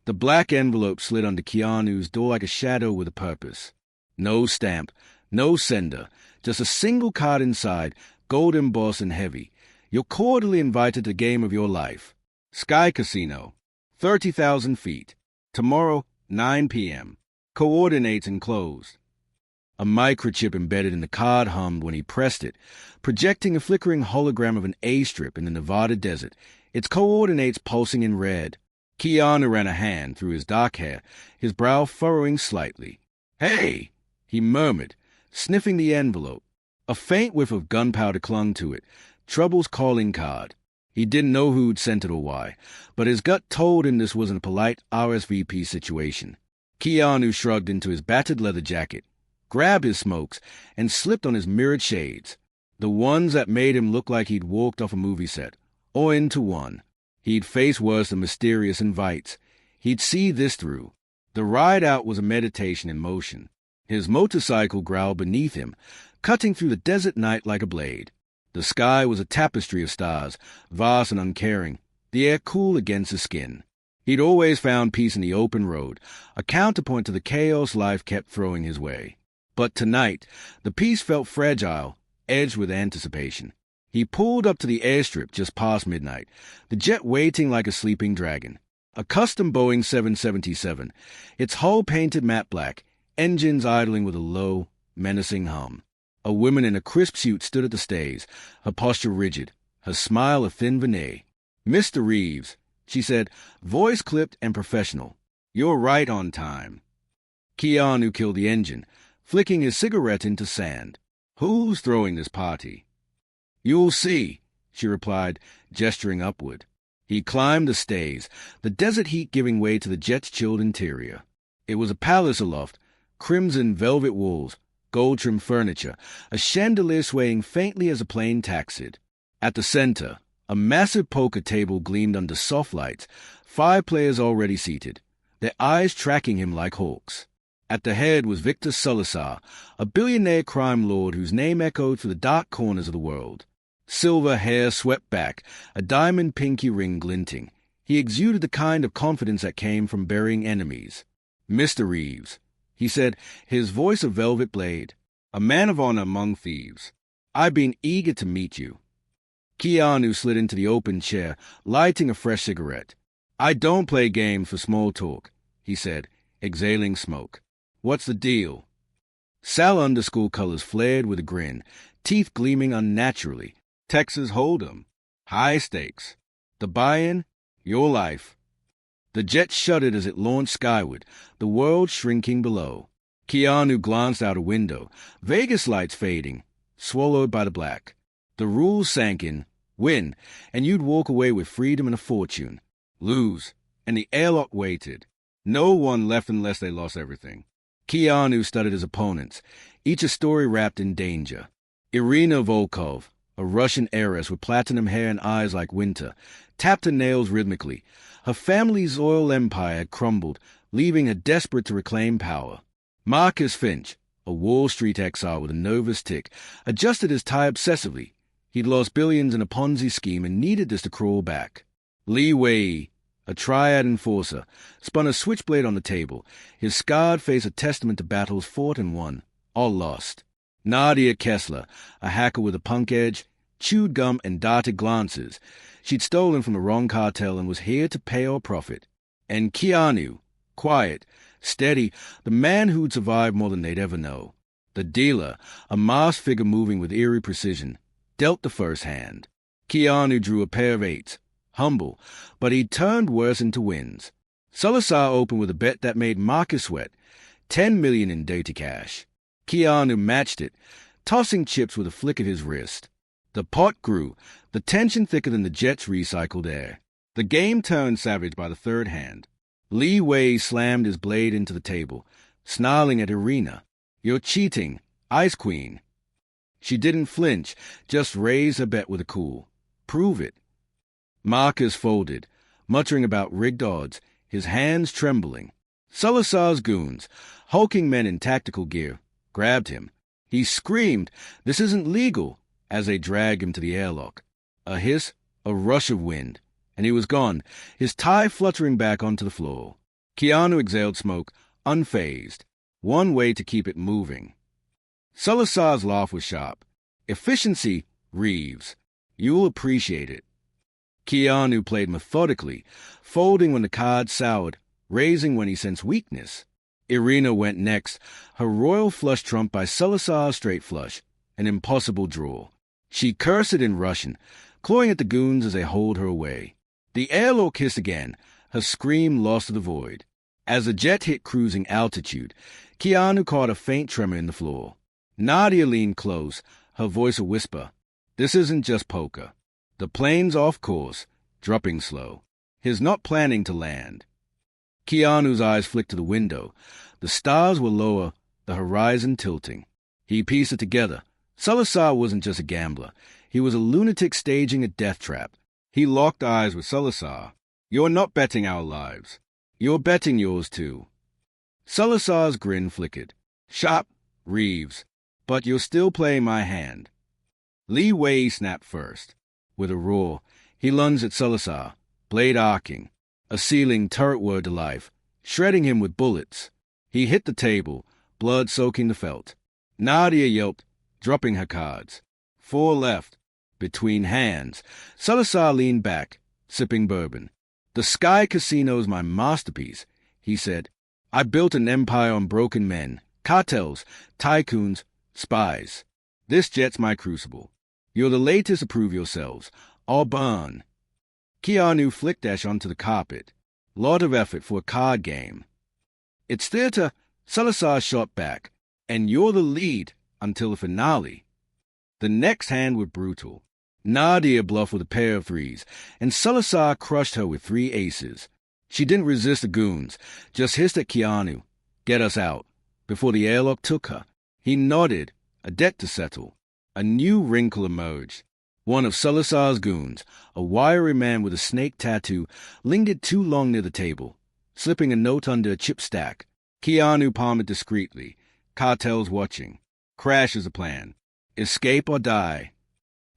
The black envelope slid under Keanu's door like a shadow with a purpose. No stamp, no sender, just a single card inside, gold embossed and heavy. You're cordially invited to the game of your life. Sky Casino, 30,000 feet. Tomorrow, 9 p.m. Coordinates enclosed. A microchip embedded in the card hummed when he pressed it, projecting a flickering hologram of an A-strip in the Nevada desert, its coordinates pulsing in red. Keanu ran a hand through his dark hair, his brow furrowing slightly. "Hey!" he murmured, sniffing the envelope. A faint whiff of gunpowder clung to it, Trouble's calling card. He didn't know who'd sent it or why, but his gut told him this wasn't a polite RSVP situation. Keanu shrugged into his battered leather jacket, grabbed his smokes, and slipped on his mirrored shades, the ones that made him look like he'd walked off a movie set, or into one. He'd face worse than mysterious invites. He'd see this through. The ride out was a meditation in motion. His motorcycle growled beneath him, cutting through the desert night like a blade. The sky was a tapestry of stars, vast and uncaring, the air cool against his skin. He'd always found peace in the open road, a counterpoint to the chaos life kept throwing his way. But tonight, the peace felt fragile, edged with anticipation. He pulled up to the airstrip just past midnight, the jet waiting like a sleeping dragon. A custom Boeing 777, its hull painted matte black, engines idling with a low, menacing hum. A woman in a crisp suit stood at the stays, her posture rigid, her smile a thin veneer. "Mr. Reeves," she said, voice clipped and professional. "You're right on time." Keanu killed the engine, flicking his cigarette into sand. "Who's throwing this party?" "You'll see," she replied, gesturing upward. He climbed the stays, the desert heat giving way to the jet's chilled interior. It was a palace aloft, crimson velvet walls, gold-trimmed furniture, a chandelier swaying faintly as a plane taxied. At the center, a massive poker table gleamed under soft lights, 5 players already seated, their eyes tracking him like hawks. At the head was Victor 𝗡cie, a billionaire crime lord whose name echoed through the dark corners of the world. Silver hair swept back, a diamond pinky ring glinting. He exuded the kind of confidence that came from burying enemies. "Mr. Reeves," he said, his voice a velvet blade, "a man of honor among thieves. I've been eager to meet you." Keanu slid into the open chair, lighting a fresh cigarette. "I don't play games for small talk," he said, exhaling smoke. "What's the deal?" Sal underschool colors flared with a grin, teeth gleaming unnaturally. "Texas Hold'em. High stakes. The buy-in? Your life." The jet shuddered as it launched skyward, the world shrinking below. Keanu glanced out a window, Vegas lights fading, swallowed by the black. The rules sank in. Win, and you'd walk away with freedom and a fortune. Lose, and the airlock waited. No one left unless they lost everything. Keanu studied his opponents, each a story wrapped in danger. Irina Volkov, a Russian heiress with platinum hair and eyes like winter, tapped her nails rhythmically. Her family's oil empire had crumbled, leaving her desperate to reclaim power. Marcus Finch, a Wall Street exile with a nervous tic, adjusted his tie obsessively. He'd lost billions in a Ponzi scheme and needed this to crawl back. Li Wei, a triad enforcer, spun a switchblade on the table, his scarred face a testament to battles fought and won, all lost. Nadia Kessler, a hacker with a punk edge, chewed gum and darted glances. She'd stolen from the wrong cartel and was here to pay or profit. And Keanu, quiet, steady, the man who'd survived more than they'd ever know. The dealer, a masked figure moving with eerie precision, dealt the first hand. Keanu drew a pair of 8s, humble, but he'd turned worse into wins. 𝗡cie opened with a bet that made Marcus sweat, $10 million in dirty cash. Keanu matched it, tossing chips with a flick of his wrist. The pot grew, the tension thicker than the jet's recycled air. The game turned savage by the third hand. Li Wei slammed his blade into the table, snarling at Irina. "You're cheating, Ice Queen." She didn't flinch, just raised her bet with a cool. "Prove it." Marcus folded, muttering about rigged odds, his hands trembling. 𝗡cie's goons, hulking men in tactical gear, grabbed him. He screamed, "This isn't legal," as they dragged him to the airlock. A hiss, a rush of wind, and he was gone, his tie fluttering back onto the floor. Keanu exhaled smoke, unfazed. One way to keep it moving. 𝗡𝗁𝗲's laugh was sharp. Efficiency, Reeves. You'll appreciate it. Keanu played methodically, folding when the cards soured, raising when he sensed weakness. Irina went next, her royal flush trumped by 𝗡𝗁𝗲's straight flush, an impossible draw. She cursed in Russian, clawing at the goons as they hauled her away. The airlock hissed again, her scream lost to the void. As the jet hit cruising altitude, Keanu caught a faint tremor in the floor. Nadia leaned close, her voice a whisper. This isn't just poker. The plane's off course, dropping slow. He's not planning to land. Keanu's eyes flicked to the window. The stars were lower, the horizon tilting. He pieced it together. 𝗡𝗁𝗲 wasn't just a gambler. He was a lunatic staging a death trap. He locked eyes with 𝗡𝗁𝗲. You're not betting our lives. You're betting yours too. 𝗡𝗁𝗲's grin flickered. Sharp, Reeves. But you're still playing my hand. Li Wei snapped first. With a roar, he lunged at 𝗡𝗁𝗲, blade arcing, a ceiling turret word to life, shredding him with bullets. He hit the table, blood soaking the felt. Nadia yelped, dropping her cards. 4 left. Between hands, 𝗡𝗁𝗲 leaned back, sipping bourbon. The Sky Casino's my masterpiece, he said. I built an empire on broken men, cartels, tycoons, spies. This jet's my crucible. You're the latest to prove yourselves. I'll burn. Keanu flicked Ash onto the carpet. Lot of effort for a card game. It's theater, 𝗡𝗁𝗲 shot back, and you're the lead until the finale. The next hand was brutal. Nadia bluffed with a pair of threes, and 𝗡𝗁𝗲 crushed her with 3 aces. She didn't resist the goons, just hissed at Keanu. Get us out, before the airlock took her. He nodded, a debt to settle. A new wrinkle emerged. One of 𝗡𝗁𝗲's goons, a wiry man with a snake tattoo, lingered too long near the table, slipping a note under a chip stack. Keanu palmed it discreetly. Cartels watching. Crash is the plan. Escape or die.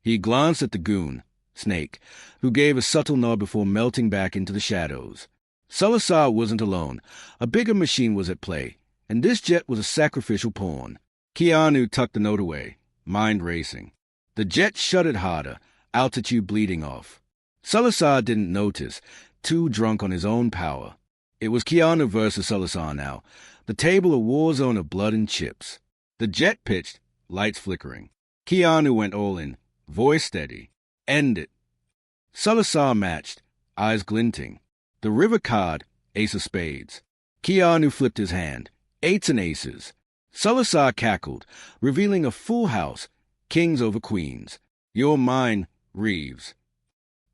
He glanced at the goon, Snake, who gave a subtle nod before melting back into the shadows. 𝗡𝗁𝗲 wasn't alone. A bigger machine was at play, and this jet was a sacrificial pawn. Keanu tucked the note away, mind racing. The jet shuddered harder, altitude bleeding off. 𝗡𝗁𝗲 didn't notice, too drunk on his own power. It was Keanu versus 𝗡𝗁𝗲 now, the table a war zone of blood and chips. The jet pitched, lights flickering. Keanu went all in, voice steady. End it. 𝗡𝗁𝗲 matched, eyes glinting. The river card, ace of spades. Keanu flipped his hand, 8s and aces. 𝗡𝗁𝗲 cackled, revealing a full house, kings over queens. You're mine, Reeves.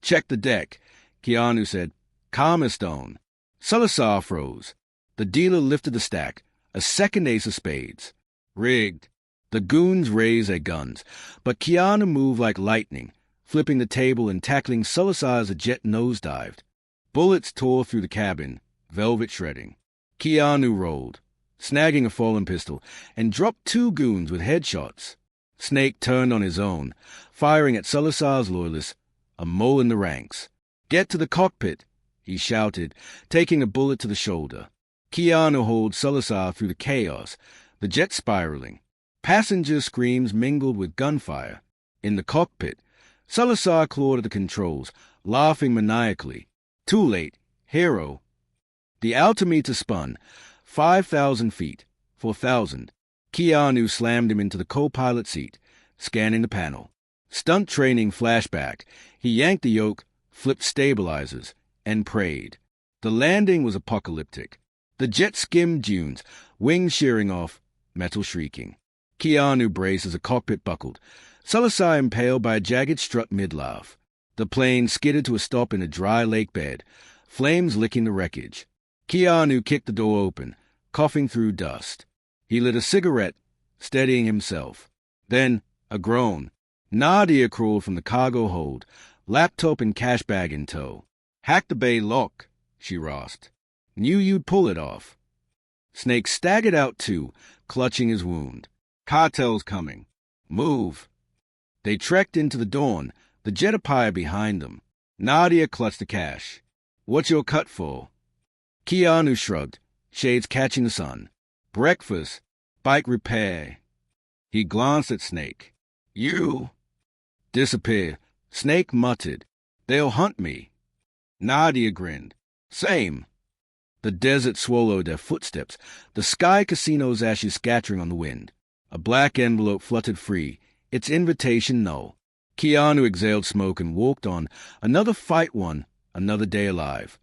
Check the deck, Keanu said. Karma stone. 𝗡𝗁𝗲 froze. The dealer lifted the stack, a second ace of spades. Rigged. The goons raised their guns, but Keanu moved like lightning, flipping the table and tackling 𝗡𝗁𝗲 as a jet nosedived. Bullets tore through the cabin, velvet shredding. Keanu rolled, snagging a fallen pistol, and dropped 2 goons with headshots. Snake turned on his own, firing at 𝗡𝗁𝗲's loyalists, a mole in the ranks. Get to the cockpit, he shouted, taking a bullet to the shoulder. Keanu hauled 𝗡𝗁𝗲 through the chaos, the jet spiraling. Passenger screams mingled with gunfire. In the cockpit, 𝗡𝗁𝗲 clawed at the controls, laughing maniacally. Too late. Hero. The altimeter spun. 5,000 feet. 4,000. Keanu slammed him into the co-pilot seat, scanning the panel. Stunt training flashback. He yanked the yoke, flipped stabilizers, and prayed. The landing was apocalyptic. The jet skimmed dunes, wings shearing off, metal shrieking. Keanu braced as the cockpit buckled. 𝗡𝗁𝗲 impaled by a jagged strut mid-laugh. The plane skidded to a stop in a dry lake bed, flames licking the wreckage. Keanu kicked the door open, coughing through dust. He lit a cigarette, steadying himself. Then, a groan. Nadia crawled from the cargo hold, laptop and cash bag in tow. Hack the bay lock, she rasped. Knew you'd pull it off. Snake staggered out too, clutching his wound. Cartel's coming. Move. They trekked into the dawn, the Jetapire behind them. Nadia clutched the cash. What's your cut for? Keanu shrugged, shades catching the sun. Breakfast, bike repair. He glanced at Snake. You? Disappear. Snake muttered. They'll hunt me. Nadia grinned. Same. The desert swallowed their footsteps, the sky casino's ashes scattering on the wind. A black envelope fluttered free, its invitation no. Keanu exhaled smoke and walked on. Another fight won, another day alive.